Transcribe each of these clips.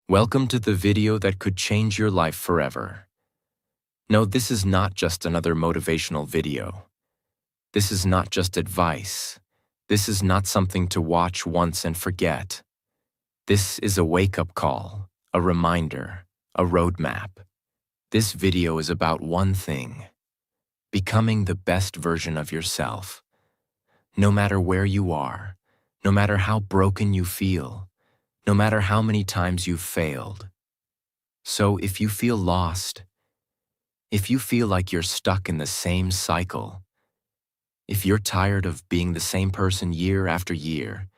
Welcome to the video that could change your life forever. No, this is not just another motivational video. This is not just advice. This is not something to watch once and forget. This is a wake-up call, a reminder, a roadmap. This video is about one thing: becoming the best version of yourself. No matter where you are, no matter how broken you feel, no matter how many times you've failed. So if you feel lost, if you feel like you're stuck in the same cycle, if you're tired of being the same person year after year,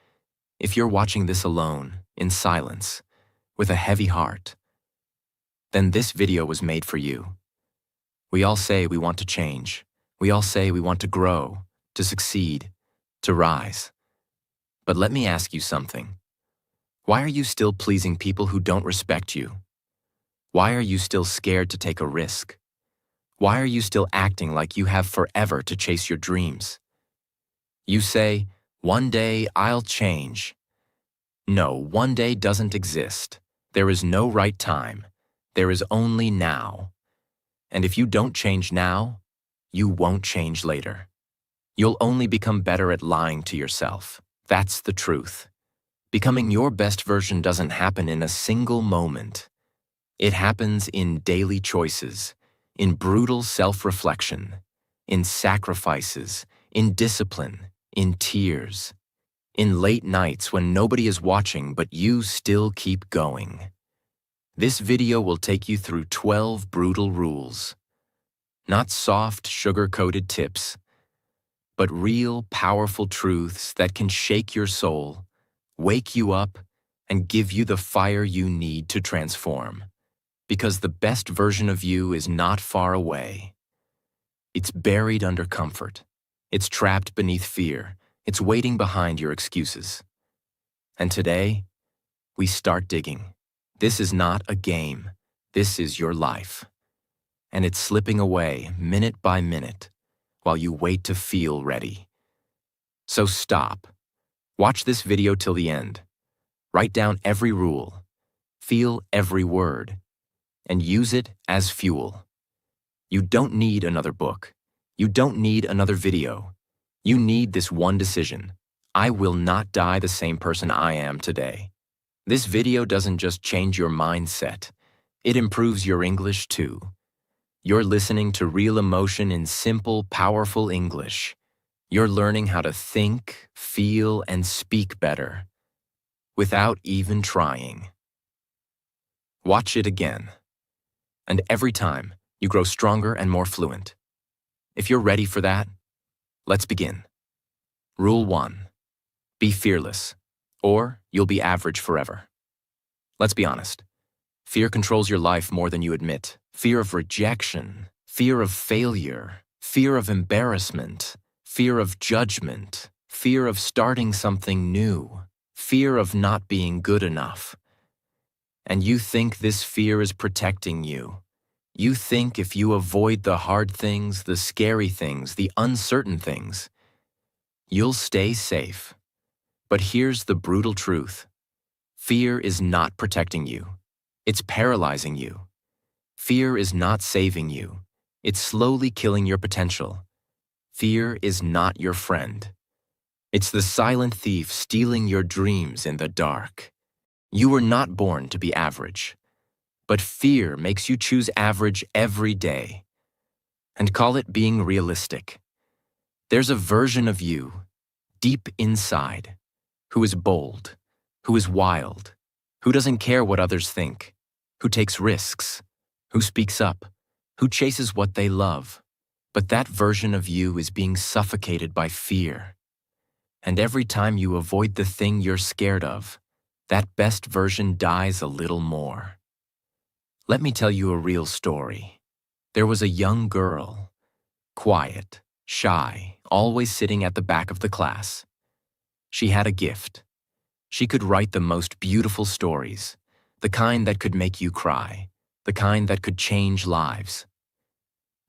if you're watching this alone, in silence, with a heavy heart, then this video was made for you. We all say we want to change. We all say we want to grow, to succeed, to rise. But let me ask you something. Why are you still pleasing people who don't respect you? Why are you still scared to take a risk? Why are you still acting like you have forever to chase your dreams? You say, "One day I'll change." No, one day doesn't exist. There is no right time. There is only now. And if you don't change now, you won't change later. You'll only become better at lying to yourself. That's the truth. Becoming your best version doesn't happen in a single moment. It happens in daily choices, in brutal self-reflection, in sacrifices, in discipline, in tears, in late nights when nobody is watching but you still keep going. This video will take you through 12 brutal rules. Not soft, sugar-coated tips, but real, powerful truths that can shake your soul, wake you up, and give you the fire you need to transform. Because the best version of you is not far away. It's buried under comfort. It's trapped beneath fear. It's waiting behind your excuses. And today, we start digging. This is not a game. This is your life. And it's slipping away minute by minute while you wait to feel ready. So stop. Watch this video till the end. Write down every rule. Feel every word. And use it as fuel. You don't need another book. You don't need another video. You need this one decision. I will not die the same person I am today. This video doesn't just change your mindset. It improves your English too. You're listening to real emotion in simple, powerful English. You're learning how to think, feel, and speak better without even trying. Watch it again. And every time, you grow stronger and more fluent. If you're ready for that, let's begin. Rule 1. Be fearless, or you'll be average forever. Let's be honest. Fear controls your life more than you admit. Fear of rejection, fear of failure, fear of embarrassment, fear of judgment, fear of starting something new, fear of not being good enough. And you think this fear is protecting you. You think if you avoid the hard things, the scary things, the uncertain things, you'll stay safe. But here's the brutal truth. Fear is not protecting you. It's paralyzing you. Fear is not saving you. It's slowly killing your potential. Fear is not your friend. It's the silent thief stealing your dreams in the dark. You were not born to be average, but fear makes you choose average every day. And call it being realistic. There's a version of you, deep inside, who is bold, who is wild, who doesn't care what others think, who takes risks, who speaks up, who chases what they love. But that version of you is being suffocated by fear. And every time you avoid the thing you're scared of, that best version dies a little more. Let me tell you a real story. There was a young girl, quiet, shy, always sitting at the back of the class. She had a gift. She could write the most beautiful stories, the kind that could make you cry, the kind that could change lives.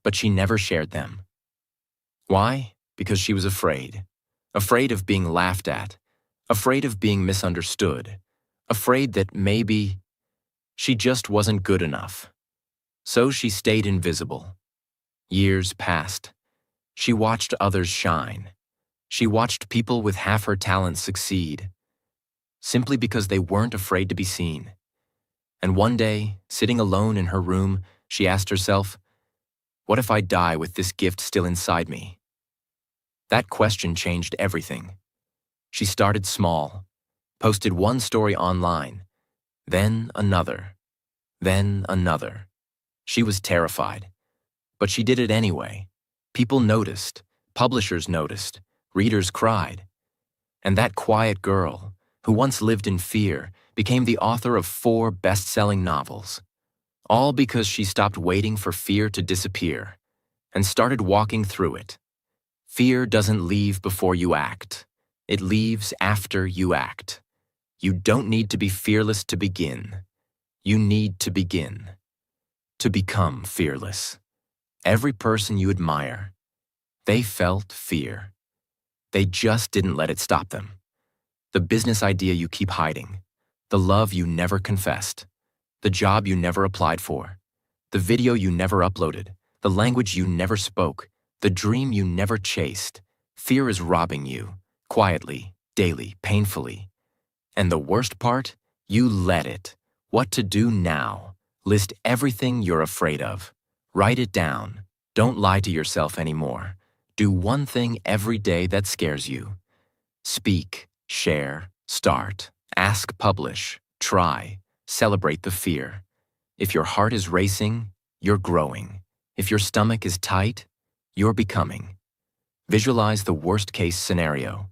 But she never shared them. Why? Because she was afraid. Afraid of being laughed at, afraid of being misunderstood, afraid that maybe She just wasn't good enough. So she stayed invisible. Years passed. She watched others shine. She watched people with half her talent succeed, simply because they weren't afraid to be seen. And one day, sitting alone in her room, she asked herself, "What if I die with this gift still inside me?" That question changed everything. She started small, posted one story online, then another, then another. She was terrified, but she did it anyway. People noticed, publishers noticed, readers cried. And that quiet girl, who once lived in fear, became the author of 4 best-selling novels. All because she stopped waiting for fear to disappear and started walking through it. Fear doesn't leave before you act. It leaves after you act. You don't need to be fearless to begin. You need to begin. To become fearless. Every person you admire, they felt fear. They just didn't let it stop them. The business idea you keep hiding, the love you never confessed, the job you never applied for, the video you never uploaded, the language you never spoke, the dream you never chased. Fear is robbing you, quietly, daily, painfully. And the worst part? You let it. What to do now? List everything you're afraid of. Write it down. Don't lie to yourself anymore. Do one thing every day that scares you. Speak, share, start, ask, publish, try, celebrate the fear. If your heart is racing, you're growing. If your stomach is tight, you're becoming. Visualize the worst-case scenario,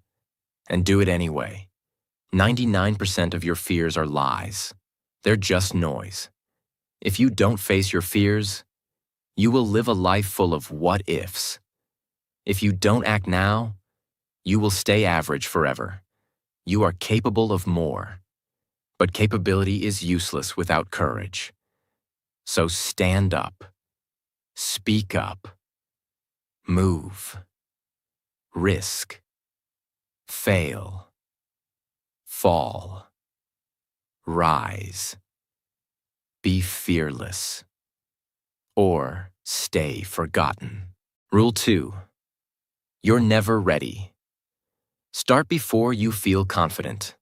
and do it anyway. 99% of your fears are lies. They're just noise. If you don't face your fears, you will live a life full of what-ifs. If you don't act now, you will stay average forever. You are capable of more. But capability is useless without courage. So stand up. Speak up. Move. Risk. Fail. Fall. Rise. Be fearless. Or stay forgotten. Rule 2. You're never ready. Start before you feel confident.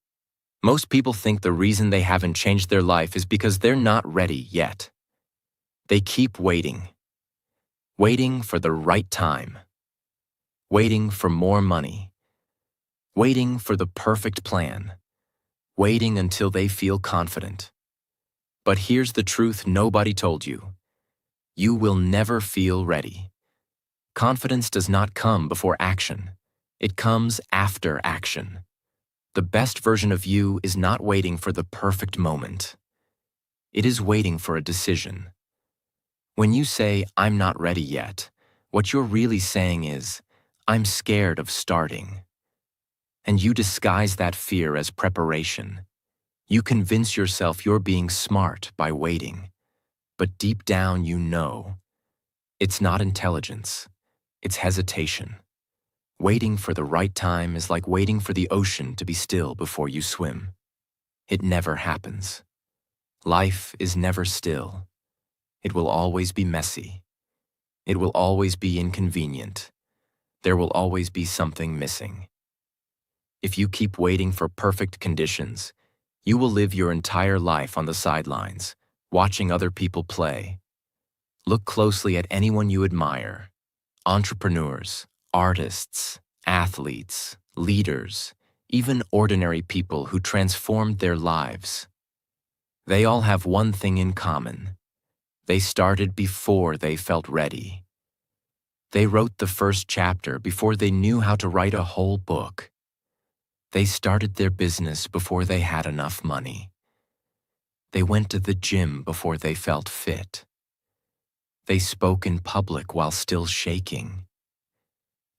Most people think the reason they haven't changed their life is because they're not ready yet. They keep waiting. Waiting for the right time. Waiting for more money. Waiting for the perfect plan. Waiting until they feel confident. But here's the truth nobody told you. You will never feel ready. Confidence does not come before action. It comes after action. The best version of you is not waiting for the perfect moment. It is waiting for a decision. When you say, "I'm not ready yet," what you're really saying is, "I'm scared of starting." And you disguise that fear as preparation. You convince yourself you're being smart by waiting. But deep down you know. It's not intelligence. It's hesitation. Waiting for the right time is like waiting for the ocean to be still before you swim. It never happens. Life is never still. It will always be messy. It will always be inconvenient. There will always be something missing. If you keep waiting for perfect conditions, you will live your entire life on the sidelines, watching other people play. Look closely at anyone you admire. Entrepreneurs, artists, athletes, leaders, even ordinary people who transformed their lives. They all have one thing in common. They started before they felt ready. They wrote the first chapter before they knew how to write a whole book. They started their business before they had enough money. They went to the gym before they felt fit. They spoke in public while still shaking.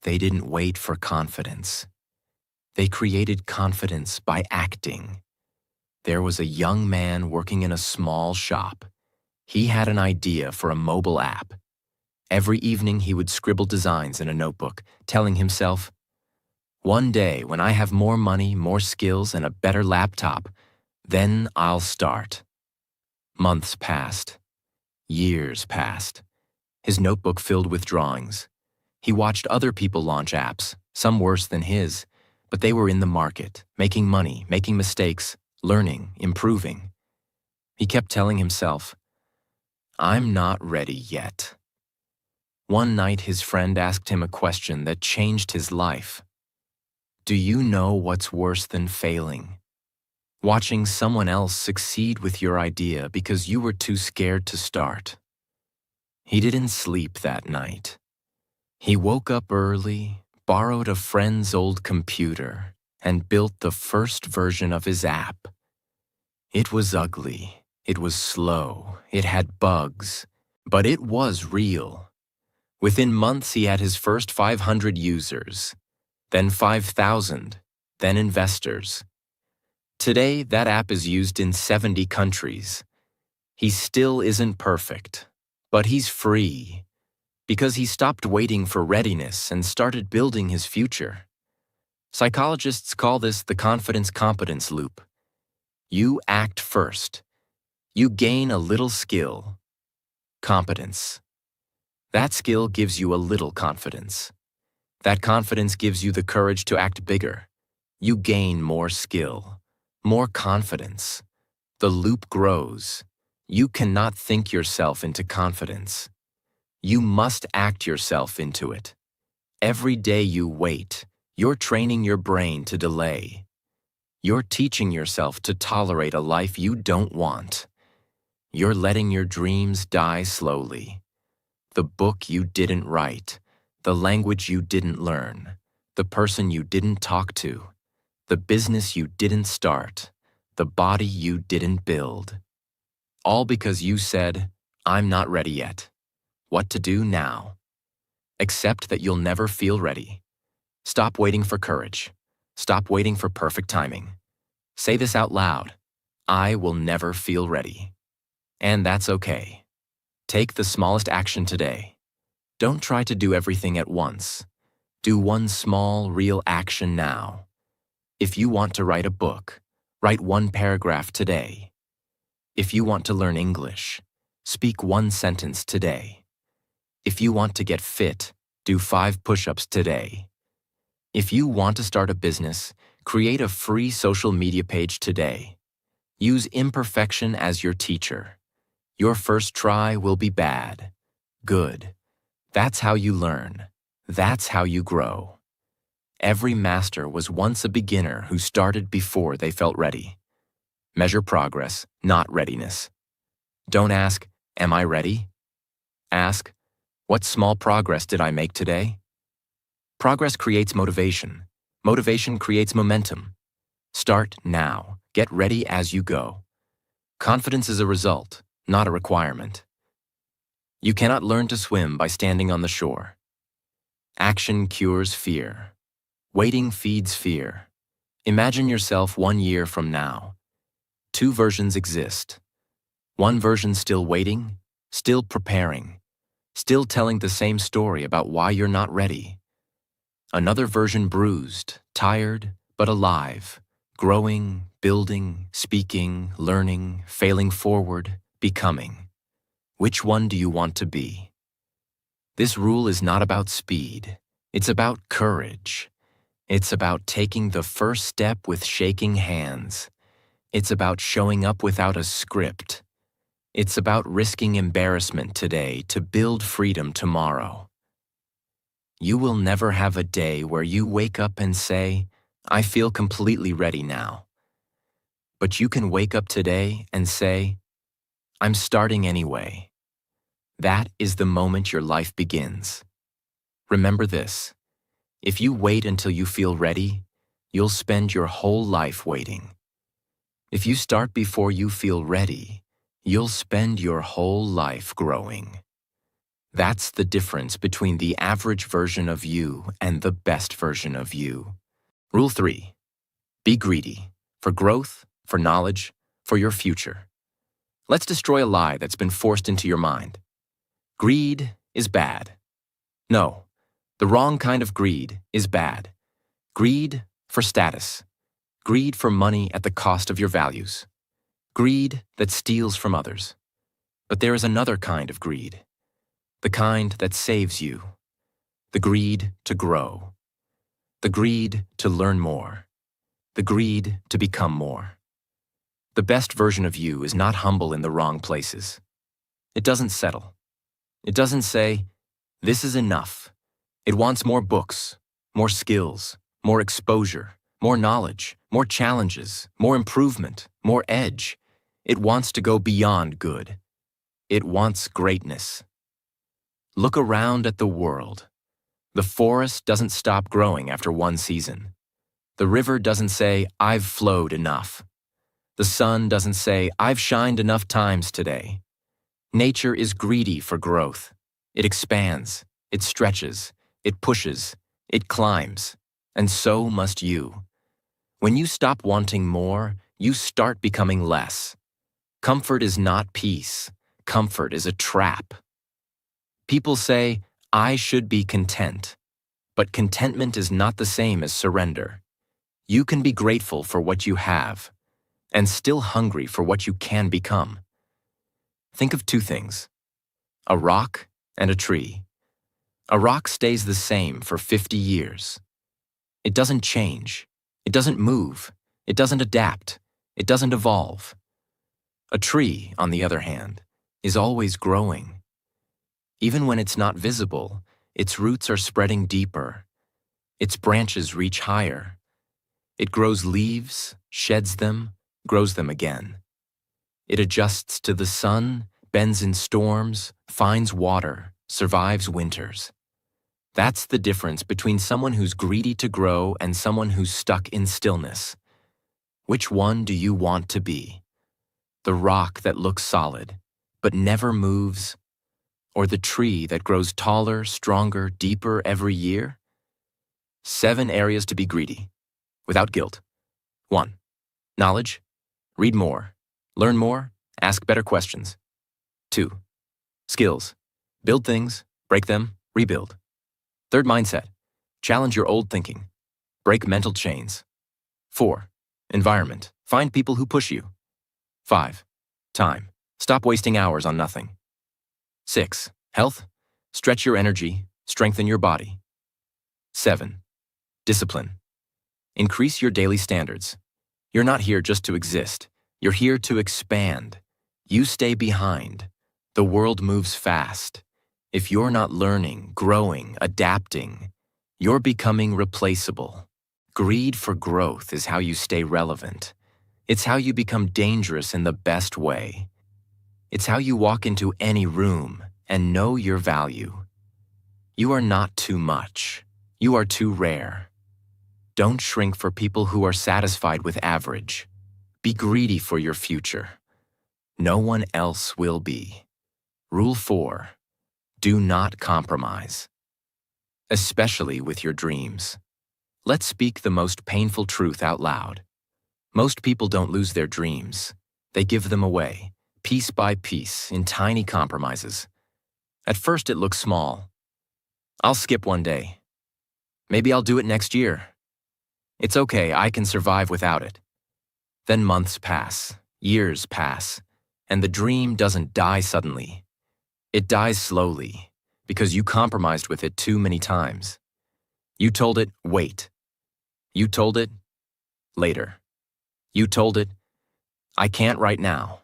They didn't wait for confidence. They created confidence by acting. There was a young man working in a small shop. He had an idea for a mobile app. Every evening he would scribble designs in a notebook, telling himself, "One day when I have more money, more skills, and a better laptop, then I'll start." Months passed. Years passed. His notebook filled with drawings. He watched other people launch apps, some worse than his, but they were in the market, making money, making mistakes, learning, improving. He kept telling himself, "I'm not ready yet." One night, his friend asked him a question that changed his life. "Do you know what's worse than failing? Watching someone else succeed with your idea because you were too scared to start." He didn't sleep that night. He woke up early, borrowed a friend's old computer, and built the first version of his app. It was ugly, it was slow, it had bugs, but it was real. Within months, he had his first 500 users, then 5,000, then investors. Today, that app is used in 70 countries. He still isn't perfect, but he's free because he stopped waiting for readiness and started building his future. Psychologists call this the confidence-competence loop. You act first. You gain a little skill. Competence. That skill gives you a little confidence. That confidence gives you the courage to act bigger. You gain more skill, more confidence. The loop grows. You cannot think yourself into confidence. You must act yourself into it. Every day you wait, you're training your brain to delay. You're teaching yourself to tolerate a life you don't want. You're letting your dreams die slowly. The book you didn't write, the language you didn't learn, the person you didn't talk to, the business you didn't start, the body you didn't build. All because you said, "I'm not ready yet." What to do now? Accept that you'll never feel ready. Stop waiting for courage. Stop waiting for perfect timing. Say this out loud: "I will never feel ready." And that's okay. Take the smallest action today. Don't try to do everything at once. Do one small, real action now. If you want to write a book, write one paragraph today. If you want to learn English, speak one sentence today. If you want to get fit, do 5 push-ups today. If you want to start a business, create a free social media page today. Use imperfection as your teacher. Your first try will be bad. Good. That's how you learn. That's how you grow. Every master was once a beginner who started before they felt ready. Measure progress, not readiness. Don't ask, "Am I ready?" Ask, "What small progress did I make today?" Progress creates motivation. Motivation creates momentum. Start now. Get ready as you go. Confidence is a result, not a requirement. You cannot learn to swim by standing on the shore. Action cures fear. Waiting feeds fear. Imagine yourself 1 year from now. 2 versions exist. One version still waiting, still preparing, still telling the same story about why you're not ready. Another version bruised, tired, but alive, growing, building, speaking, learning, failing forward, becoming. Which one do you want to be? This rule is not about speed. It's about courage. It's about taking the first step with shaking hands. It's about showing up without a script. It's about risking embarrassment today to build freedom tomorrow. You will never have a day where you wake up and say, "I feel completely ready now." But you can wake up today and say, "I'm starting anyway." That is the moment your life begins. Remember this: if you wait until you feel ready, you'll spend your whole life waiting. If you start before you feel ready, you'll spend your whole life growing. That's the difference between the average version of you and the best version of you. Rule 3. Be greedy for growth, for knowledge, for your future. Let's destroy a lie that's been forced into your mind. Greed is bad. No, the wrong kind of greed is bad. Greed for status. Greed for money at the cost of your values. greed that steals from others. But there is another kind of greed, the kind that saves you, the greed to grow, the greed to learn more, the greed to become more. The best version of you is not humble in the wrong places. It doesn't settle. It doesn't say, "This is enough." It wants more books, more skills, more exposure, more knowledge, more challenges, more improvement, more edge. It wants to go beyond good. It wants greatness. Look around at the world. The forest doesn't stop growing after one season. The river doesn't say, "I've flowed enough." The sun doesn't say, "I've shined enough times today." Nature is greedy for growth. It expands, it stretches, it pushes, it climbs, and so must you. When you stop wanting more, you start becoming less. Comfort is not peace. Comfort is a trap. People say, "I should be content." But contentment is not the same as surrender. You can be grateful for what you have, and still hungry for what you can become. Think of two things: a rock and a tree. A rock stays the same for 50 years. It doesn't change. It doesn't move. It doesn't adapt. It doesn't evolve. A tree, on the other hand, is always growing. Even when it's not visible, its roots are spreading deeper. Its branches reach higher. It grows leaves, sheds them, grows them again. It adjusts to the sun, bends in storms, finds water, survives winters. That's the difference between someone who's greedy to grow and someone who's stuck in stillness. Which one do you want to be? The rock that looks solid, but never moves? Or the tree that grows taller, stronger, deeper every year? 7 areas to be greedy, without guilt. 1. Knowledge. Read more. Learn more. Ask better questions. 2. Skills. Build things, break them, rebuild. 3rd, mindset. Challenge your old thinking. Break mental chains. 4. Environment. Find people who push you. 5. Time. Stop wasting hours on nothing. 6. Health. Stretch your energy, strengthen your body. 7. Discipline. Increase your daily standards. You're not here just to exist. You're here to expand. You stay behind. The world moves fast. If you're not learning, growing, adapting, you're becoming replaceable. Greed for growth is how you stay relevant. It's how you become dangerous in the best way. It's how you walk into any room and know your value. You are not too much. You are too rare. Don't shrink for people who are satisfied with average. Be greedy for your future. No one else will be. Rule 4. Do not compromise. Especially with your dreams. Let's speak the most painful truth out loud. Most people don't lose their dreams. They give them away, piece by piece, in tiny compromises. At first it looks small. I'll skip one day. Maybe I'll do it next year. It's okay, I can survive without it. Then months pass, years pass, and the dream doesn't die suddenly. It dies slowly, because you compromised with it too many times. You told it, wait. You told it, later. You told it, I can't right now.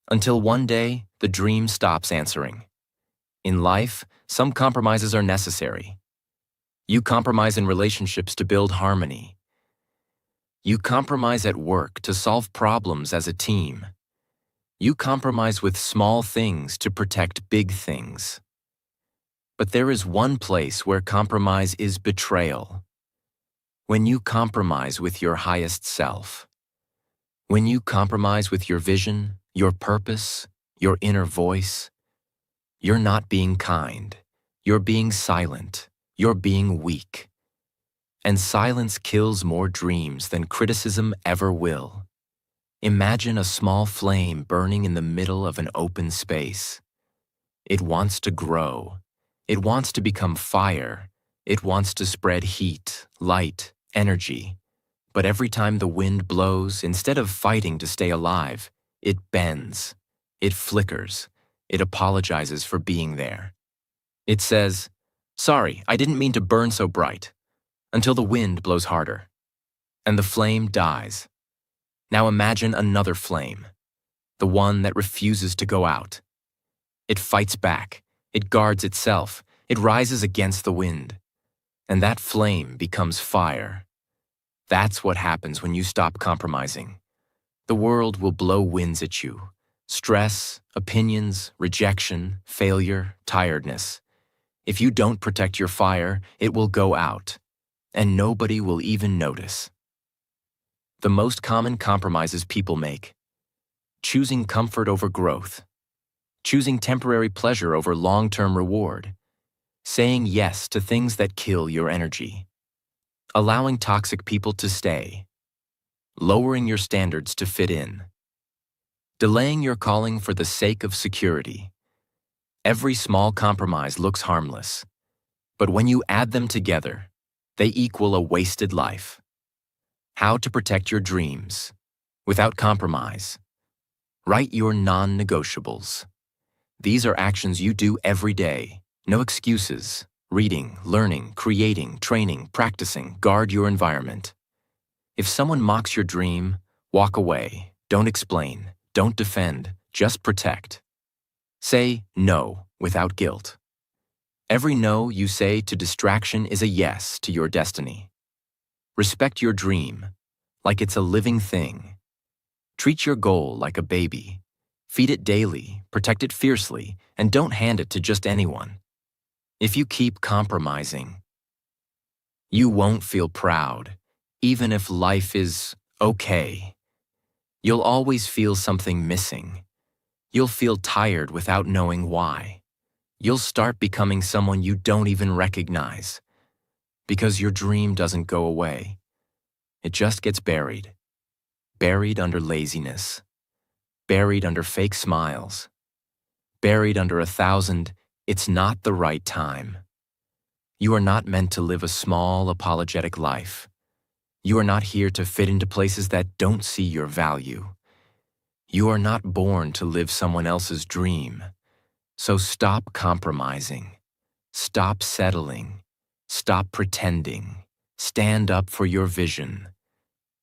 Until one day, the dream stops answering. In life, some compromises are necessary. You compromise in relationships to build harmony. You compromise at work to solve problems as a team. You compromise with small things to protect big things. But there is one place where compromise is betrayal. When you compromise with your highest self. When you compromise with your vision, your purpose, your inner voice. You're not being kind. You're being silent. You're being weak. And silence kills more dreams than criticism ever will. Imagine a small flame burning in the middle of an open space. It wants to grow. It wants to become fire. It wants to spread heat, light, energy. But every time the wind blows, instead of fighting to stay alive, it bends, it flickers, it apologizes for being there. It says, "Sorry, I didn't mean to burn so bright," until the wind blows harder, and the flame dies. Now imagine another flame, the one that refuses to go out. It fights back, it guards itself, it rises against the wind, and that flame becomes fire. That's what happens when you stop compromising. The world will blow winds at you. Stress, opinions, rejection, failure, tiredness. If you don't protect your fire, it will go out, and nobody will even notice. The most common compromises people make: choosing comfort over growth, choosing temporary pleasure over long-term reward, saying yes to things that kill your energy, allowing toxic people to stay, lowering your standards to fit in, delaying your calling for the sake of security. Every small compromise looks harmless, but when you add them together, they equal a wasted life. How to protect your dreams without compromise. Write your non-negotiables. These are actions you do every day. No excuses. Reading, learning, creating, training, practicing. Guard your environment. If someone mocks your dream, walk away. Don't explain. Don't defend. Just protect. Say no without guilt. Every no you say to distraction is a yes to your destiny. Respect your dream like it's a living thing. Treat your goal like a baby. Feed it daily, protect it fiercely, and don't hand it to just anyone. If you keep compromising, you won't feel proud, even if life is okay. You'll always feel something missing. You'll feel tired without knowing why. You'll start becoming someone you don't even recognize, because your dream doesn't go away. It just gets buried. Buried under laziness. Buried under fake smiles. Buried under 1,000, "It's not the right time." You are not meant to live a small, apologetic life. You are not here to fit into places that don't see your value. You are not born to live someone else's dream. So stop compromising. Stop settling. Stop pretending. Stand up for your vision.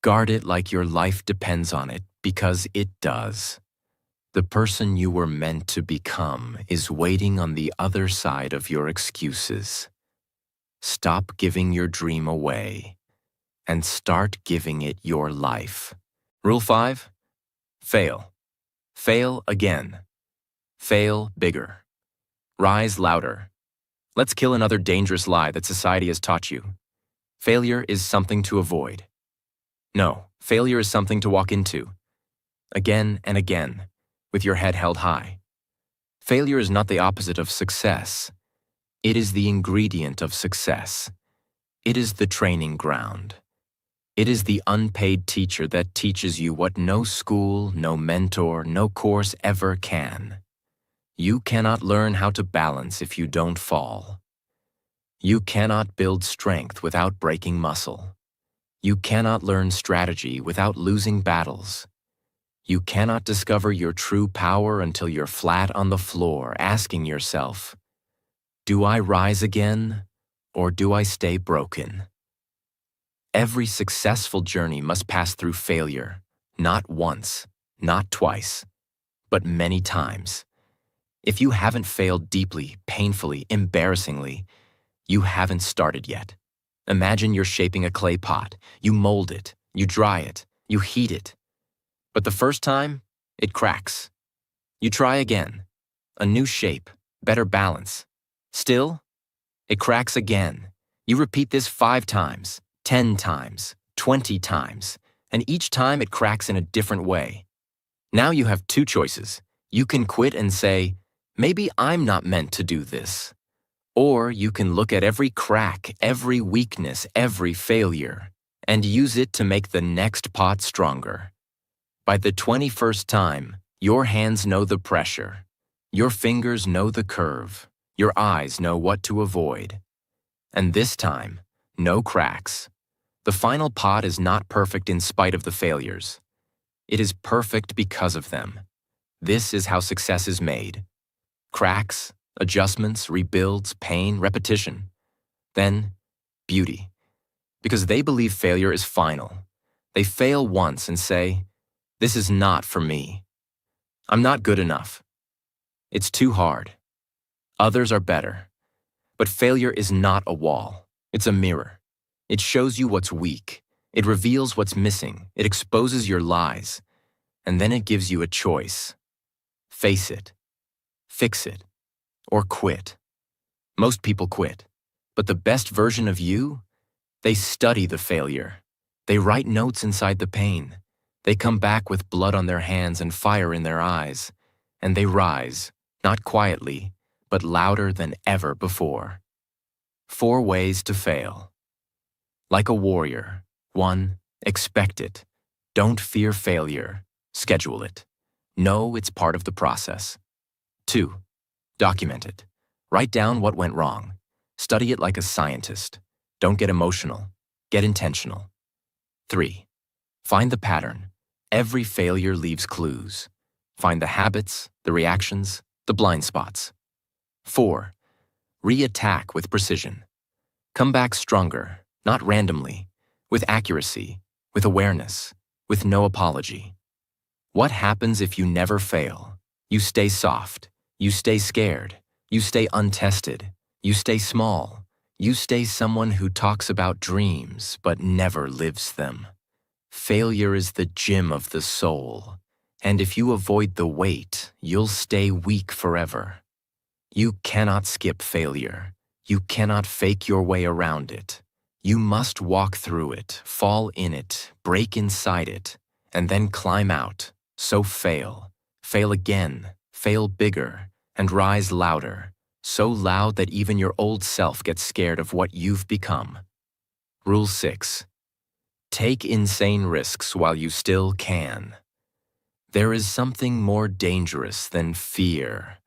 Guard it like your life depends on it, because it does. The person you were meant to become is waiting on the other side of your excuses. Stop giving your dream away and start giving it your life. Rule 5. Fail. Fail again. Fail bigger. Rise louder. Let's kill another dangerous lie that society has taught you. Failure is something to avoid. No, failure is something to walk into. Again and again, with your head held high. Failure is not the opposite of success. It is the ingredient of success. It is the training ground. It is the unpaid teacher that teaches you what no school, no mentor, no course ever can. You cannot learn how to balance if you don't fall. You cannot build strength without breaking muscle. You cannot learn strategy without losing battles. You cannot discover your true power until you're flat on the floor asking yourself, "Do I rise again, or do I stay broken?" Every successful journey must pass through failure, not once, not twice, but many times. If you haven't failed deeply, painfully, embarrassingly, you haven't started yet. Imagine you're shaping a clay pot. You mold it, you dry it, you heat it. But the first time, it cracks. You try again. A new shape, better balance. Still, it cracks again. You repeat this 5 times, 10 times, 20 times, and each time it cracks in a different way. Now you have 2 choices. You can quit and say, "Maybe I'm not meant to do this." Or you can look at every crack, every weakness, every failure, and use it to make the next pot stronger. By the 21st time, your hands know the pressure. Your fingers know the curve. Your eyes know what to avoid. And this time, no cracks, The final pod is not perfect in spite of the failures. It is perfect because of them. This is how success is made. Cracks, adjustments, rebuilds, pain, repetition. Then, beauty. Because they believe failure is final. They fail once and say, "This is not for me. I'm not good enough. It's too hard. Others are better." But failure is not a wall. It's a mirror. It shows you what's weak. It reveals what's missing. It exposes your lies. And then it gives you a choice. Face it, fix it, or quit. Most people quit. But the best version of you? They study the failure. They write notes inside the pain. They come back with blood on their hands and fire in their eyes. And they rise, not quietly, but louder than ever before. 4 ways to fail. Like a warrior. 1. Expect it. Don't fear failure. Schedule it. Know it's part of the process. 2. Document it. Write down what went wrong. Study it like a scientist. Don't get emotional. Get intentional. 3. Find the pattern. Every failure leaves clues. Find the habits, the reactions, the blind spots. 4. Re-attack with precision. Come back stronger, not randomly, with accuracy, with awareness, with no apology. What happens if you never fail? You stay soft. You stay scared. You stay untested. You stay small. You stay someone who talks about dreams but never lives them. Failure is the gym of the soul, and if you avoid the weight, you'll stay weak forever. You cannot skip failure. You cannot fake your way around it. You must walk through it, fall in it, break inside it, and then climb out. So fail. Fail again. Fail bigger. And rise louder. So loud that even your old self gets scared of what you've become. Rule 6. Take insane risks while you still can. There is something more dangerous than fear,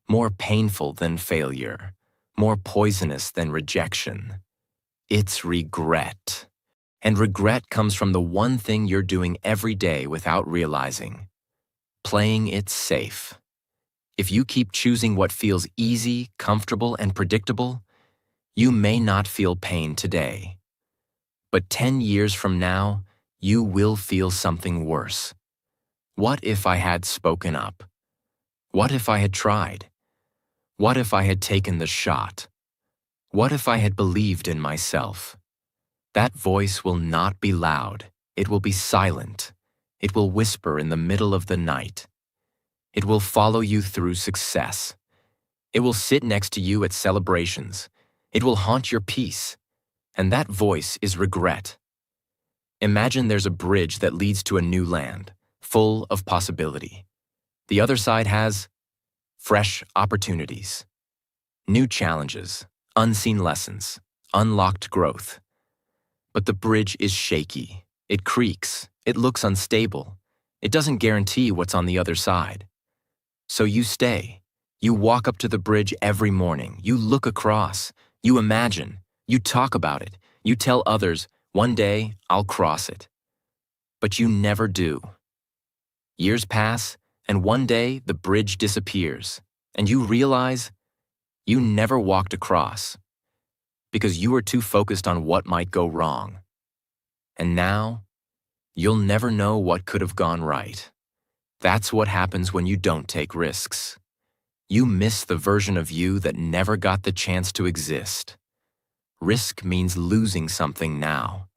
more painful than failure, more poisonous than rejection. It's regret. And regret comes from the one thing you're doing every day without realizing. Playing it safe. If you keep choosing what feels easy, comfortable, and predictable, you may not feel pain today. But 10 years from now, you will feel something worse. What if I had spoken up? What if I had tried? What if I had taken the shot? What if I had believed in myself? That voice will not be loud. It will be silent. It will whisper in the middle of the night. It will follow you through success. It will sit next to you at celebrations. It will haunt your peace. And that voice is regret. Imagine there's a bridge that leads to a new land, full of possibility. The other side has fresh opportunities, new challenges, unseen lessons, unlocked growth. But the bridge is shaky. It creaks. It looks unstable. It doesn't guarantee what's on the other side. So you stay. You walk up to the bridge every morning. You look across. You imagine. You talk about it. You tell others, "One day, I'll cross it." But you never do. Years pass, and one day the bridge disappears, and you realize you never walked across because you were too focused on what might go wrong. And now, you'll never know what could have gone right. That's what happens when you don't take risks. You miss the version of you that never got the chance to exist. Risk means losing something now.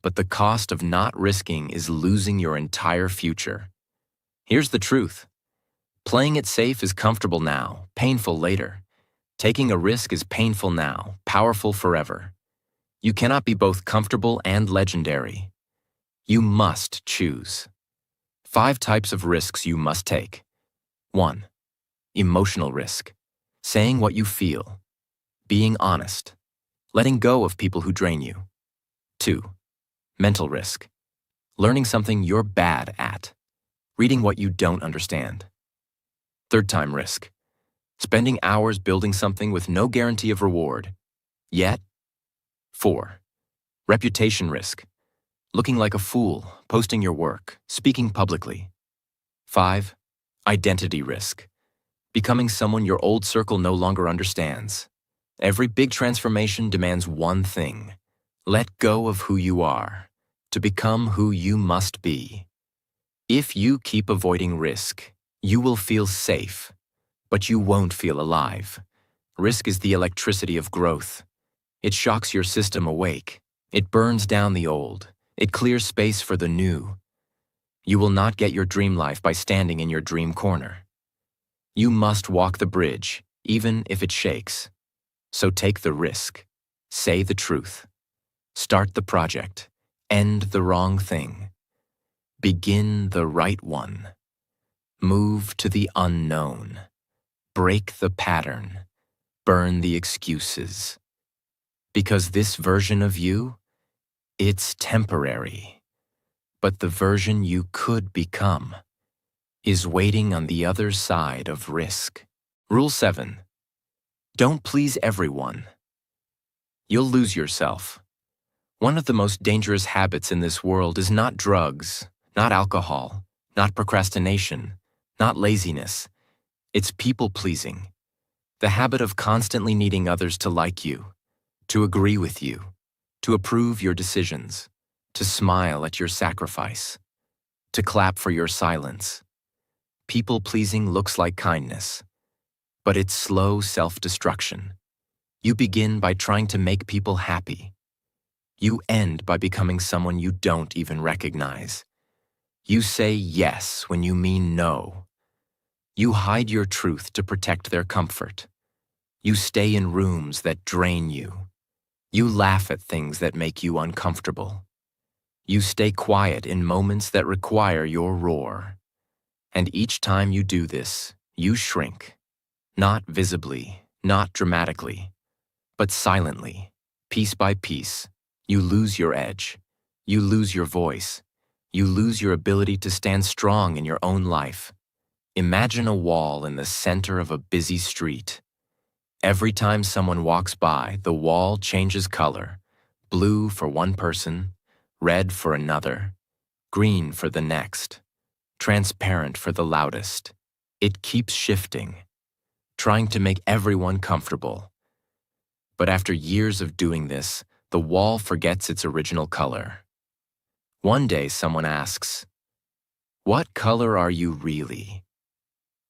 But the cost of not risking is losing your entire future. Here's the truth. Playing it safe is comfortable now, painful later. Taking a risk is painful now, powerful forever. You cannot be both comfortable and legendary. You must choose. 5 types of risks you must take. 1. Emotional risk. Saying what you feel. Being honest. Letting go of people who drain you. 2. Mental risk. Learning something you're bad at. Reading what you don't understand. 3rd time risk. Spending hours building something with no guarantee of reward. Yet. 4. Reputation risk. Looking like a fool, posting your work, speaking publicly. 5. Identity risk. Becoming someone your old circle no longer understands. Every big transformation demands one thing: let go of who you are, to become who you must be. If you keep avoiding risk, you will feel safe, but you won't feel alive. Risk is the electricity of growth. It shocks your system awake. It burns down the old. It clears space for the new. You will not get your dream life by standing in your dream corner. You must walk the bridge, even if it shakes. So take the risk. Say the truth. Start the project. End the wrong thing. Begin the right one. Move to the unknown. Break the pattern. Burn the excuses. Because this version of you, it's temporary. But the version you could become is waiting on the other side of risk. Rule 7. Don't please everyone. You'll lose yourself. One of the most dangerous habits in this world is not drugs, not alcohol, not procrastination, not laziness. It's people-pleasing. The habit of constantly needing others to like you, to agree with you, to approve your decisions, to smile at your sacrifice, to clap for your silence. People-pleasing looks like kindness, but it's slow self-destruction. You begin by trying to make people happy. You end by becoming someone you don't even recognize. You say yes when you mean no. You hide your truth to protect their comfort. You stay in rooms that drain you. You laugh at things that make you uncomfortable. You stay quiet in moments that require your roar. And each time you do this, you shrink. Not visibly, not dramatically, but silently, piece by piece. You lose your edge. You lose your voice. You lose your ability to stand strong in your own life. Imagine a wall in the center of a busy street. Every time someone walks by, the wall changes color. Blue for one person, red for another, green for the next, transparent for the loudest. It keeps shifting, trying to make everyone comfortable. But after years of doing this, the wall forgets its original color. One day someone asks, "What color are you really?"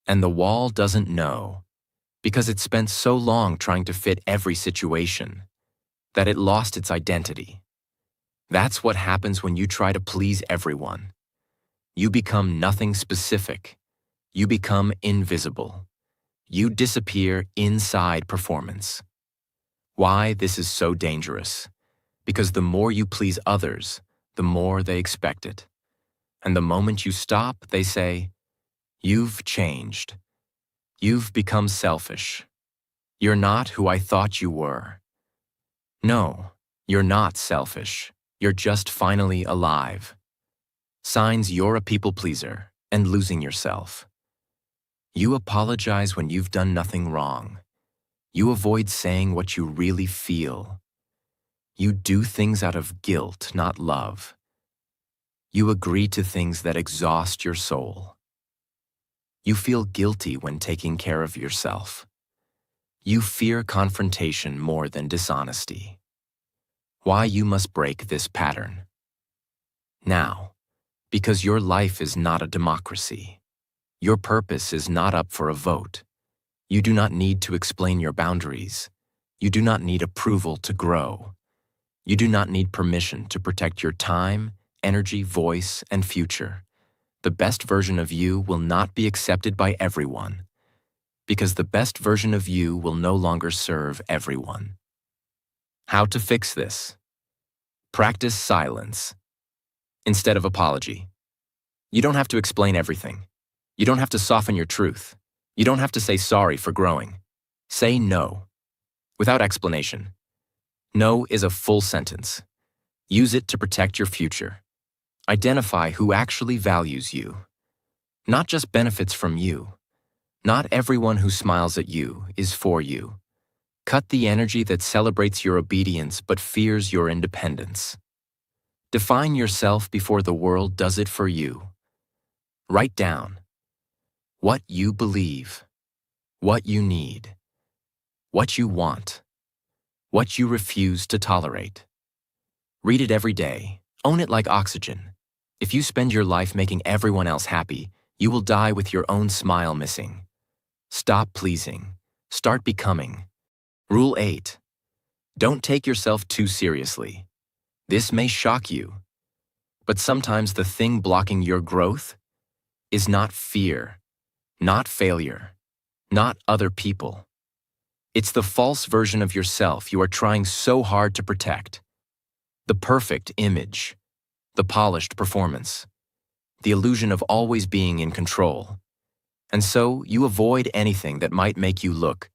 And the wall doesn't know, because it spent so long trying to fit every situation that it lost its identity. That's what happens when you try to please everyone. You become nothing specific. You become invisible. You disappear inside performance. Why this is so dangerous? Because the more you please others, the more they expect it. And the moment you stop, they say, "You've changed. You've become selfish. You're not who I thought you were." No, you're not selfish. You're just finally alive. Signs you're a people pleaser and losing yourself. You apologize when you've done nothing wrong. You avoid saying what you really feel. You do things out of guilt, not love. You agree to things that exhaust your soul. You feel guilty when taking care of yourself. You fear confrontation more than dishonesty. Why you must break this pattern? Now, because your life is not a democracy. Your purpose is not up for a vote. You do not need to explain your boundaries. You do not need approval to grow. You do not need permission to protect your time, energy, voice, and future. The best version of you will not be accepted by everyone, because the best version of you will no longer serve everyone. How to fix this? Practice silence instead of apology. You don't have to explain everything. You don't have to soften your truth. You don't have to say sorry for growing. Say no, without explanation. No is a full sentence. Use it to protect your future. Identify who actually values you, not just benefits from you. Not everyone who smiles at you is for you. Cut the energy that celebrates your obedience but fears your independence. Define yourself before the world does it for you. Write down what you believe, what you need, what you want, what you refuse to tolerate. Read it every day. Own it like oxygen. If you spend your life making everyone else happy, you will die with your own smile missing. Stop pleasing. Start becoming. Rule 8. Don't take yourself too seriously. This may shock you, but sometimes the thing blocking your growth is not fear, not failure, not other people. It's the false version of yourself you are trying so hard to protect. The perfect image, the polished performance, the illusion of always being in control. And so you avoid anything that might make you look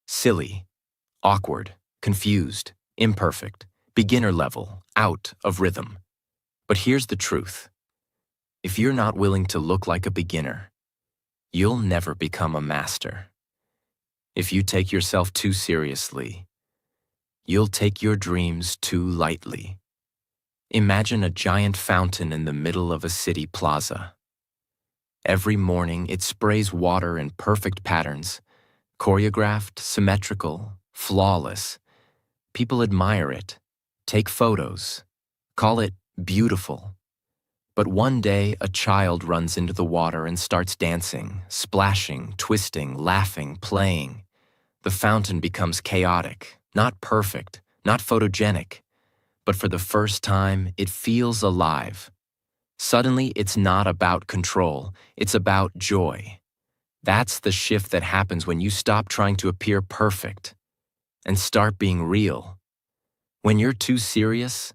silly, awkward, confused, imperfect, beginner level, out of rhythm. But here's the truth. If you're not willing to look like a beginner, you'll never become a master. If you take yourself too seriously, you'll take your dreams too lightly. Imagine a giant fountain in the middle of a city plaza. Every morning it sprays water in perfect patterns, choreographed, symmetrical, flawless. People admire it, take photos, call it beautiful. But one day a child runs into the water and starts dancing, splashing, twisting, laughing, playing. The fountain becomes chaotic, not perfect, not photogenic, but for the first time it feels alive. Suddenly it's not about control, it's about joy. That's the shift that happens when you stop trying to appear perfect and start being real. When you're too serious,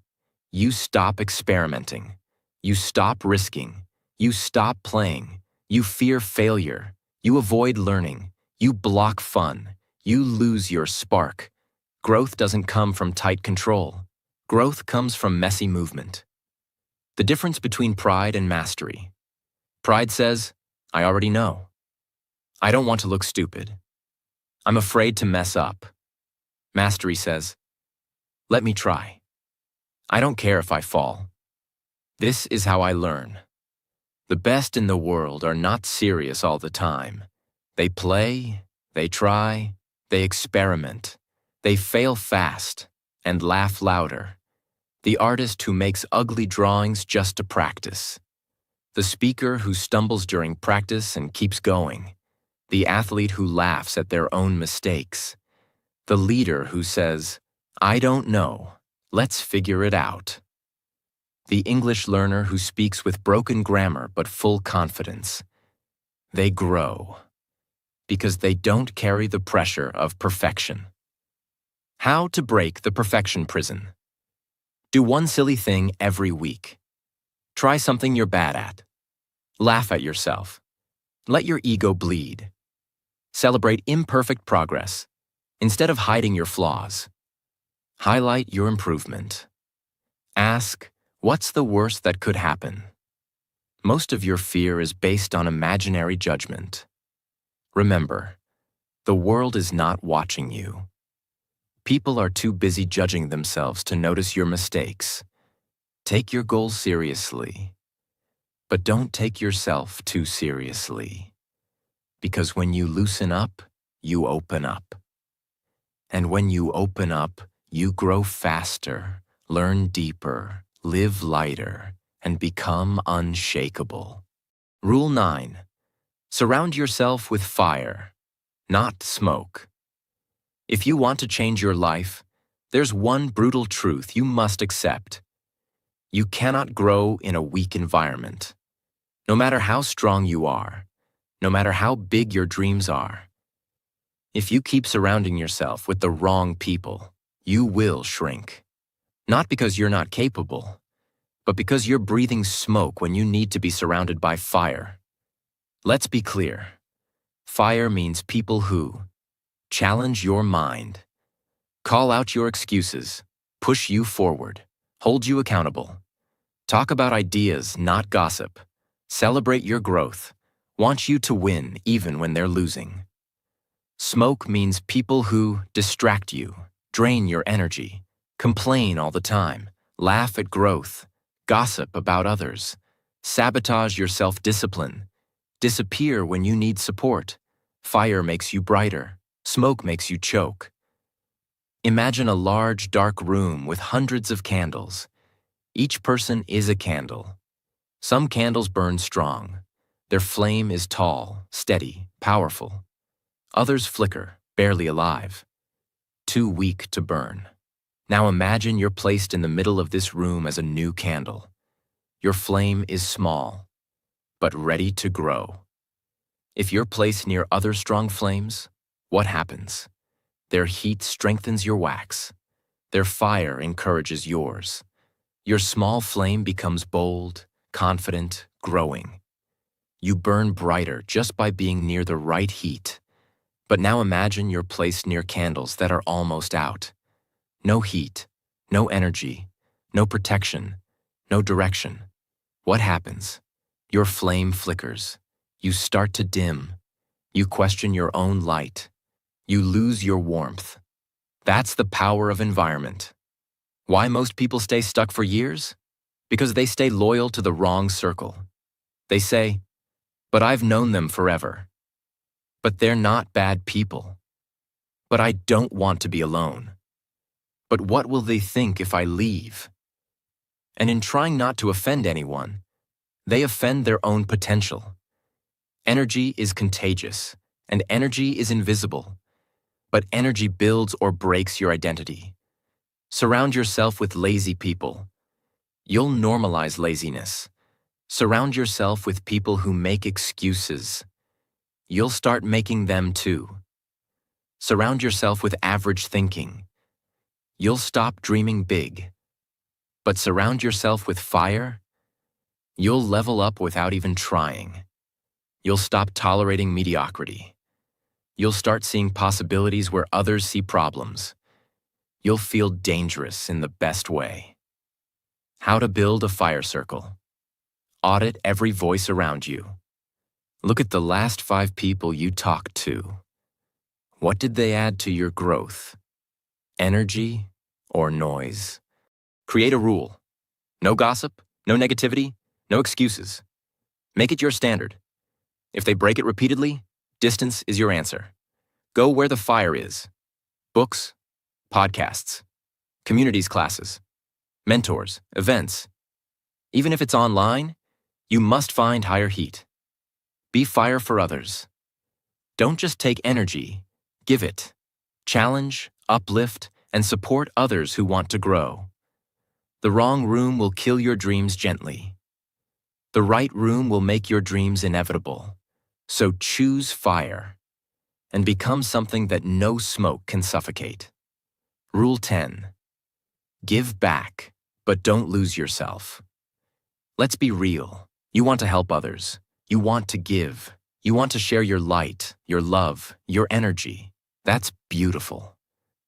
you stop experimenting. You stop risking. You stop playing. You fear failure. You avoid learning. You block fun. You lose your spark. Growth doesn't come from tight control. Growth comes from messy movement. The difference between pride and mastery. Pride says, I already know. I don't want to look stupid. I'm afraid to mess up. Mastery says, let me try. I don't care if I fall. This is how I learn. The best in the world are not serious all the time. They play, they try, they experiment. They fail fast and laugh louder. The artist who makes ugly drawings just to practice. The speaker who stumbles during practice and keeps going. The athlete who laughs at their own mistakes. The leader who says, I don't know, let's figure it out. The English learner who speaks with broken grammar but full confidence. They grow because they don't carry the pressure of perfection. How to break the perfection prison. Do one silly thing every week. Try something you're bad at. Laugh at yourself. Let your ego bleed. Celebrate imperfect progress instead of hiding your flaws. Highlight your improvement. Ask, what's the worst that could happen? Most of your fear is based on imaginary judgment. Remember, the world is not watching you. People are too busy judging themselves to notice your mistakes. Take your goals seriously, but don't take yourself too seriously. Because when you loosen up, you open up. And when you open up, you grow faster, learn deeper, live lighter, and become unshakable. Rule 9. Surround yourself with fire, not smoke. If you want to change your life, there's one brutal truth you must accept. You cannot grow in a weak environment. No matter how strong you are, no matter how big your dreams are. If you keep surrounding yourself with the wrong people, you will shrink. Not because you're not capable, but because you're breathing smoke when you need to be surrounded by fire. Let's be clear. Fire means people who challenge your mind, call out your excuses, push you forward, hold you accountable. Talk about ideas, not gossip. Celebrate your growth, want you to win even when they're losing. Smoke means people who distract you, drain your energy, complain all the time, laugh at growth, gossip about others, sabotage your self-discipline, disappear when you need support. Fire makes you brighter, smoke makes you choke. Imagine a large, dark room with hundreds of candles. Each person is a candle. Some candles burn strong. Their flame is tall, steady, powerful. Others flicker, barely alive, too weak to burn. Now imagine you're placed in the middle of this room as a new candle. Your flame is small, but ready to grow. If you're placed near other strong flames, what happens? Their heat strengthens your wax. Their fire encourages yours. Your small flame becomes bold, confident, growing. You burn brighter just by being near the right heat. But now imagine you're placed near candles that are almost out. No heat, no energy, no protection, no direction. What happens? Your flame flickers. You start to dim. You question your own light. You lose your warmth. That's the power of environment. Why most people stay stuck for years? Because they stay loyal to the wrong circle. They say, "But I've known them forever. But they're not bad people. But I don't want to be alone. But what will they think if I leave?" And in trying not to offend anyone, they offend their own potential. Energy is contagious, and energy is invisible. But energy builds or breaks your identity. Surround yourself with lazy people. You'll normalize laziness. Surround yourself with people who make excuses. You'll start making them too. Surround yourself with average thinking. You'll stop dreaming big. But surround yourself with fire. You'll level up without even trying. You'll stop tolerating mediocrity. You'll start seeing possibilities where others see problems. You'll feel dangerous in the best way. How to build a fire circle. Audit every voice around you. Look at the last 5 people you talked to. What did they add to your growth? Energy or noise? Create a rule. No gossip, no negativity, no excuses. Make it your standard. If they break it repeatedly, distance is your answer. Go where the fire is. Books, podcasts, communities classes, mentors, events. Even if it's online, you must find higher heat. Be fire for others. Don't just take energy, give it. Challenge, uplift, and support others who want to grow. The wrong room will kill your dreams gently. The right room will make your dreams inevitable. So choose fire and become something that no smoke can suffocate. Rule 10. Give back, but don't lose yourself. Let's be real. You want to help others. You want to give. You want to share your light, your love, your energy. That's beautiful.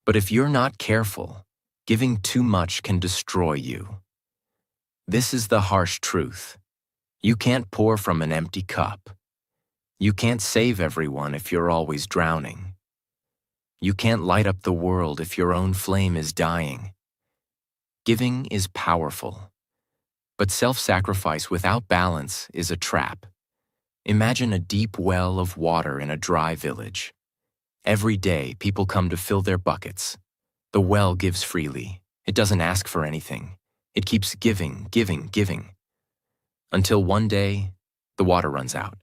But if you're not careful, giving too much can destroy you. This is the harsh truth. You can't pour from an empty cup. You can't save everyone if you're always drowning. You can't light up the world if your own flame is dying. Giving is powerful, but self-sacrifice without balance is a trap. Imagine a deep well of water in a dry village. Every day, people come to fill their buckets. The well gives freely. It doesn't ask for anything. It keeps giving, giving, giving. Until one day, the water runs out.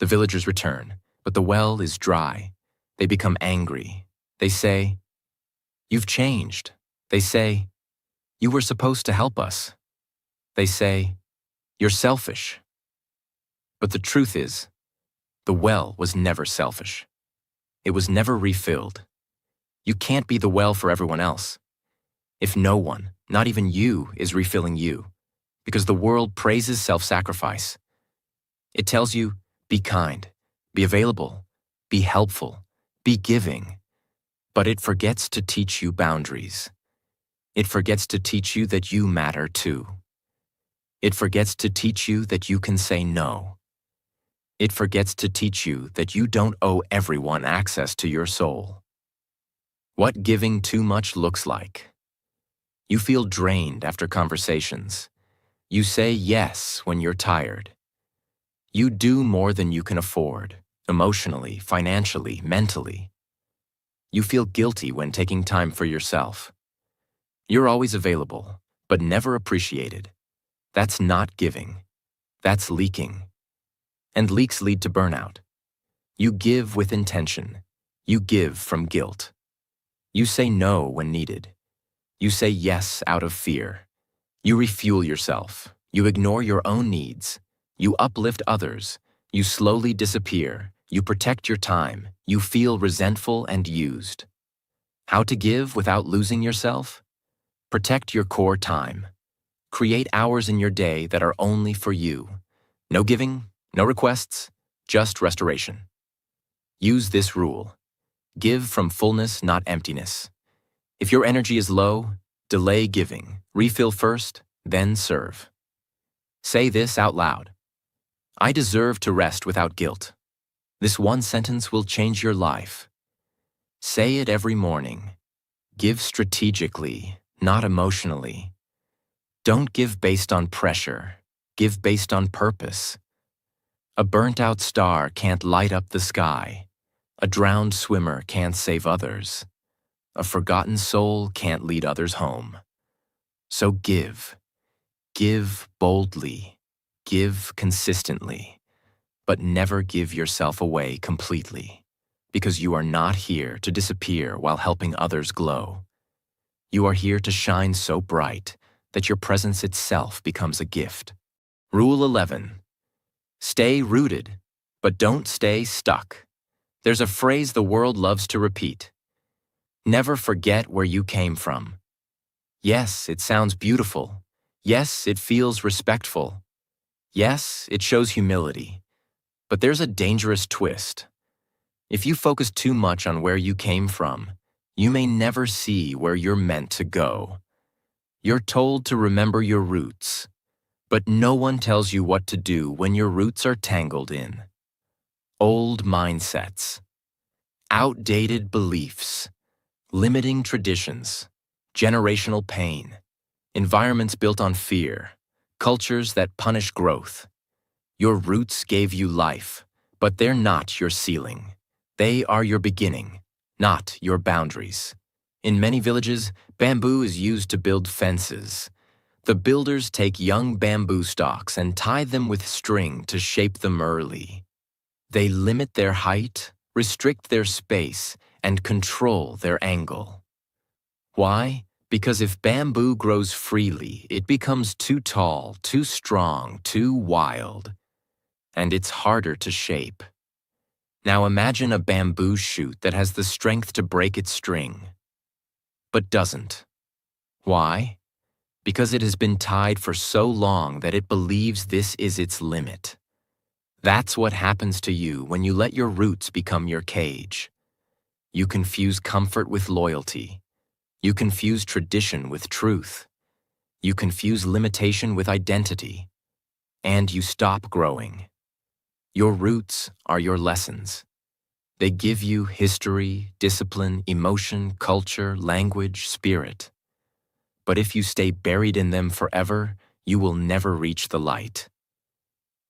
The villagers return, but the well is dry. They become angry. They say, "You've changed." They say, "You were supposed to help us." They say, "You're selfish." But the truth is, the well was never selfish. It was never refilled. You can't be the well for everyone else. If no one, not even you, is refilling you, because the world praises self-sacrifice. It tells you, be kind, be available, be helpful, be giving. But it forgets to teach you boundaries. It forgets to teach you that you matter too. It forgets to teach you that you can say no. It forgets to teach you that you don't owe everyone access to your soul. What giving too much looks like. You feel drained after conversations. You say yes when you're tired. You do more than you can afford, emotionally, financially, mentally. You feel guilty when taking time for yourself. You're always available, but never appreciated. That's not giving. That's leaking. And leaks lead to burnout. You give with intention. You give from guilt. You say no when needed. You say yes out of fear. You refuel yourself. You ignore your own needs. You uplift others. You slowly disappear. You protect your time. You feel resentful and used. How to give without losing yourself? Protect your core time. Create hours in your day that are only for you. No giving, no requests, just restoration. Use this rule. Give from fullness, not emptiness. If your energy is low, delay giving. Refill first, then serve. Say this out loud. I deserve to rest without guilt. This one sentence will change your life. Say it every morning. Give strategically, not emotionally. Don't give based on pressure. Give based on purpose. A burnt-out star can't light up the sky. A drowned swimmer can't save others. A forgotten soul can't lead others home. So give. Give boldly. Give consistently. But never give yourself away completely, because you are not here to disappear while helping others glow. You are here to shine so bright that your presence itself becomes a gift. Rule 11. Stay rooted, but don't stay stuck. There's a phrase the world loves to repeat. Never forget where you came from. Yes, it sounds beautiful. Yes, it feels respectful. Yes, it shows humility. But there's a dangerous twist. If you focus too much on where you came from, you may never see where you're meant to go. You're told to remember your roots, but no one tells you what to do when your roots are tangled in old mindsets, outdated beliefs, limiting traditions, generational pain, environments built on fear, cultures that punish growth. Your roots gave you life, but they're not your ceiling. They are your beginning, not your boundaries. In many villages, bamboo is used to build fences. The builders take young bamboo stalks and tie them with string to shape them early. They limit their height, restrict their space, and control their angle. Why? Because if bamboo grows freely, it becomes too tall, too strong, too wild, and it's harder to shape. Now imagine a bamboo shoot that has the strength to break its string, but doesn't. Why? Because it has been tied for so long that it believes this is its limit. That's what happens to you when you let your roots become your cage. You confuse comfort with loyalty. You confuse tradition with truth. You confuse limitation with identity. And you stop growing. Your roots are your lessons. They give you history, discipline, emotion, culture, language, spirit. But if you stay buried in them forever, you will never reach the light.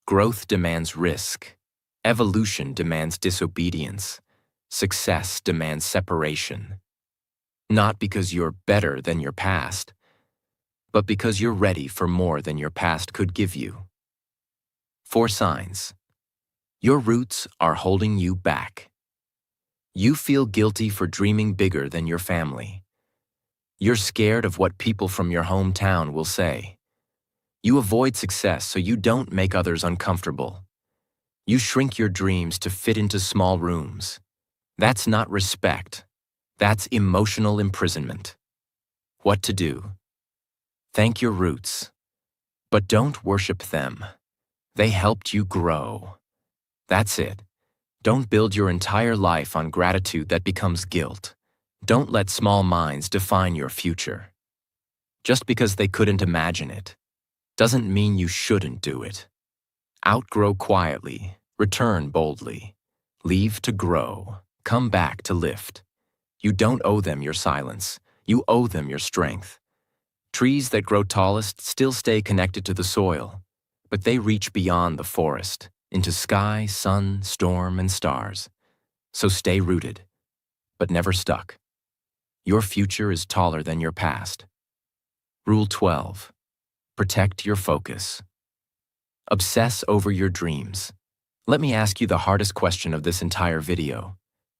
Growth demands risk. Evolution demands disobedience. Success demands separation. Not because you're better than your past, but because you're ready for more than your past could give you. 4 signs. Your roots are holding you back. You feel guilty for dreaming bigger than your family. You're scared of what people from your hometown will say. You avoid success so you don't make others uncomfortable. You shrink your dreams to fit into small rooms. That's not respect. That's emotional imprisonment. What to do? Thank your roots, but don't worship them. They helped you grow. That's it. Don't build your entire life on gratitude that becomes guilt. Don't let small minds define your future. Just because they couldn't imagine it doesn't mean you shouldn't do it. Outgrow quietly, Return boldly. Leave to grow. Come back to lift. You don't owe them your silence. You owe them your strength. Trees that grow tallest still stay connected to the soil, but they reach beyond the forest, into sky, sun, storm, and stars. So stay rooted, but never stuck. Your future is taller than your past. Rule 12. Protect your focus. Obsess over your dreams. Let me ask you the hardest question of this entire video.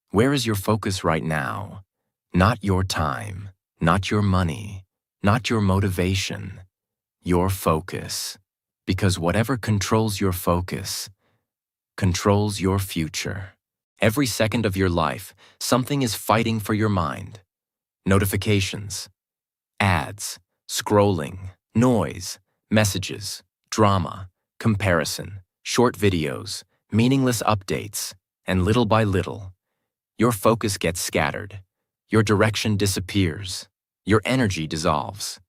Where is your focus right now? Not your time, not your money, not your motivation, your focus. Because whatever controls your focus controls your future. Every second of your life, something is fighting for your mind. Notifications, ads, scrolling, noise, messages, drama, comparison, short videos, meaningless updates, and little by little, your focus gets scattered. Your direction disappears. Your energy dissolves.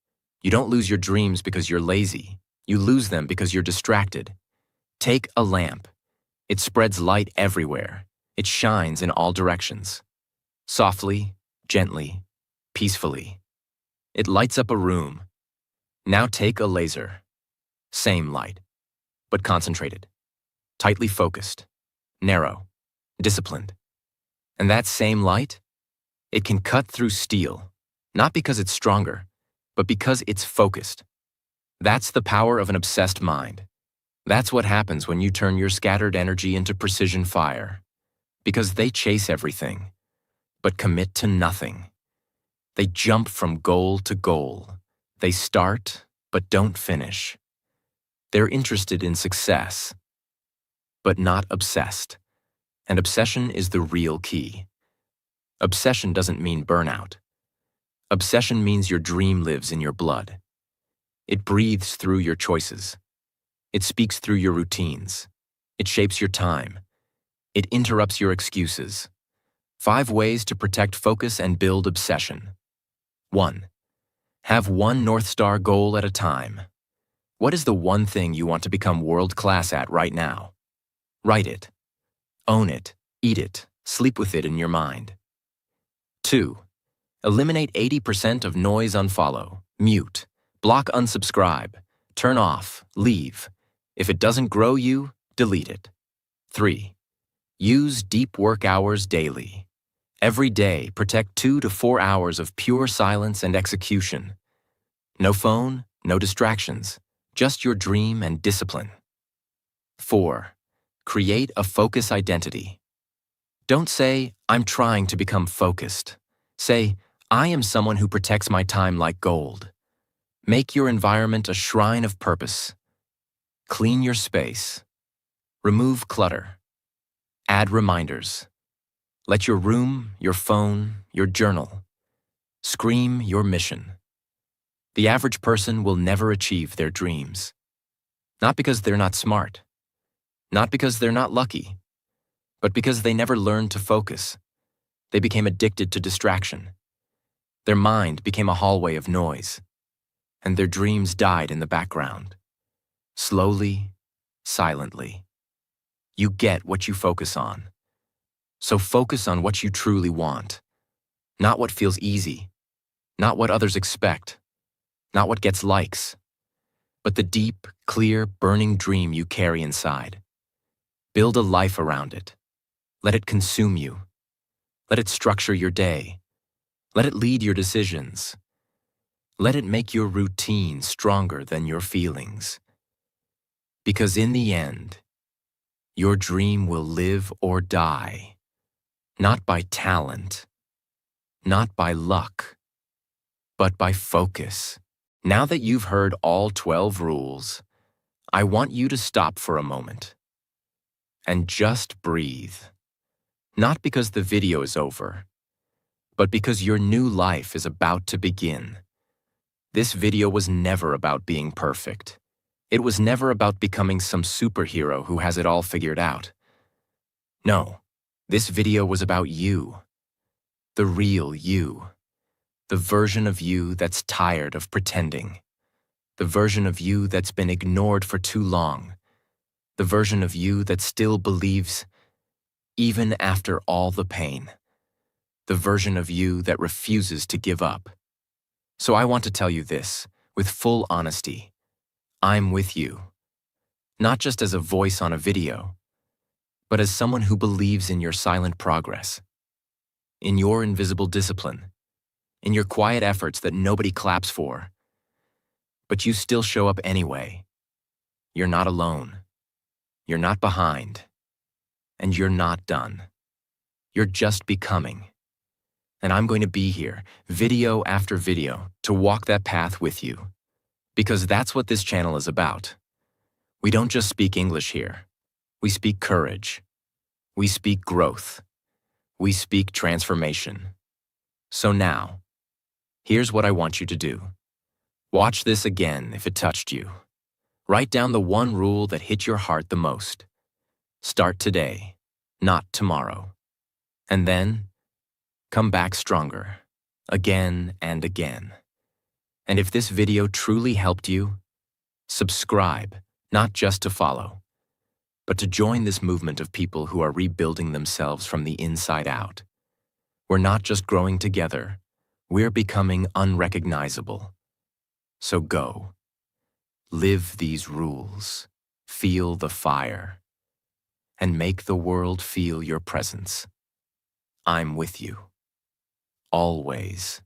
You don't lose your dreams because you're lazy. You lose them because you're distracted. Take a lamp. It spreads light everywhere. It shines in all directions. Softly, gently, peacefully. It lights up a room. Now take a laser. Same light, but concentrated, tightly focused, narrow, disciplined. And that same light, it can cut through steel, not because it's stronger, but because it's focused. That's the power of an obsessed mind. That's what happens when you turn your scattered energy into precision fire. Because they chase everything, but commit to nothing. They jump from goal to goal. They start, but don't finish. They're interested in success, but not obsessed. And obsession is the real key. Obsession doesn't mean burnout. Obsession means your dream lives in your blood. It breathes through your choices. It speaks through your routines. It shapes your time. It interrupts your excuses. 5 ways to protect focus and build obsession. 1. Have one North Star goal at a time. What is the one thing you want to become world-class at right now? Write it. Own it. Eat it. Sleep with it in your mind. 2. Eliminate 80% of noise. Unfollow, mute, block, unsubscribe, turn off, leave. If it doesn't grow you, delete it. 3. Use deep work hours daily. Every day, protect 2 to 4 hours of pure silence and execution. No phone, no distractions, just your dream and discipline. 4. Create a focus identity. Don't say, I'm trying to become focused. Say, I am someone who protects my time like gold. Make your environment a shrine of purpose. Clean your space. Remove clutter. Add reminders. Let your room, your phone, your journal scream your mission. The average person will never achieve their dreams. Not because they're not smart. Not because they're not lucky. But because they never learned to focus. They became addicted to distraction. Their mind became a hallway of noise. And their dreams died in the background. Slowly, silently. You get what you focus on. So focus on what you truly want. Not what feels easy. Not what others expect. Not what gets likes. But the deep, clear, burning dream you carry inside. Build a life around it. Let it consume you. Let it structure your day. Let it lead your decisions. Let it make your routine stronger than your feelings. Because in the end, your dream will live or die, not by talent, not by luck, but by focus. Now that you've heard all 12 rules, I want you to stop for a moment and just breathe. Not because the video is over, but because your new life is about to begin. This video was never about being perfect. It was never about becoming some superhero who has it all figured out. No, this video was about you. The real you. The version of you that's tired of pretending. The version of you that's been ignored for too long. The version of you that still believes even after all the pain. The version of you that refuses to give up. So I want to tell you this, with full honesty. I'm with you. Not just as a voice on a video, but as someone who believes in your silent progress, in your invisible discipline, in your quiet efforts that nobody claps for. But you still show up anyway. You're not alone. You're not behind. And you're not done. You're just becoming. And I'm going to be here, video after video, to walk that path with you. Because that's what this channel is about. We don't just speak English here. We speak courage. We speak growth. We speak transformation. So now, here's what I want you to do. Watch this again if it touched you. Write down the one rule that hit your heart the most. Start today, not tomorrow. And then, come back stronger, again and again. And if this video truly helped you, subscribe, not just to follow, but to join this movement of people who are rebuilding themselves from the inside out. We're not just growing together, we're becoming unrecognizable. So go. Live these rules, feel the fire, and make the world feel your presence. I'm with you. Always.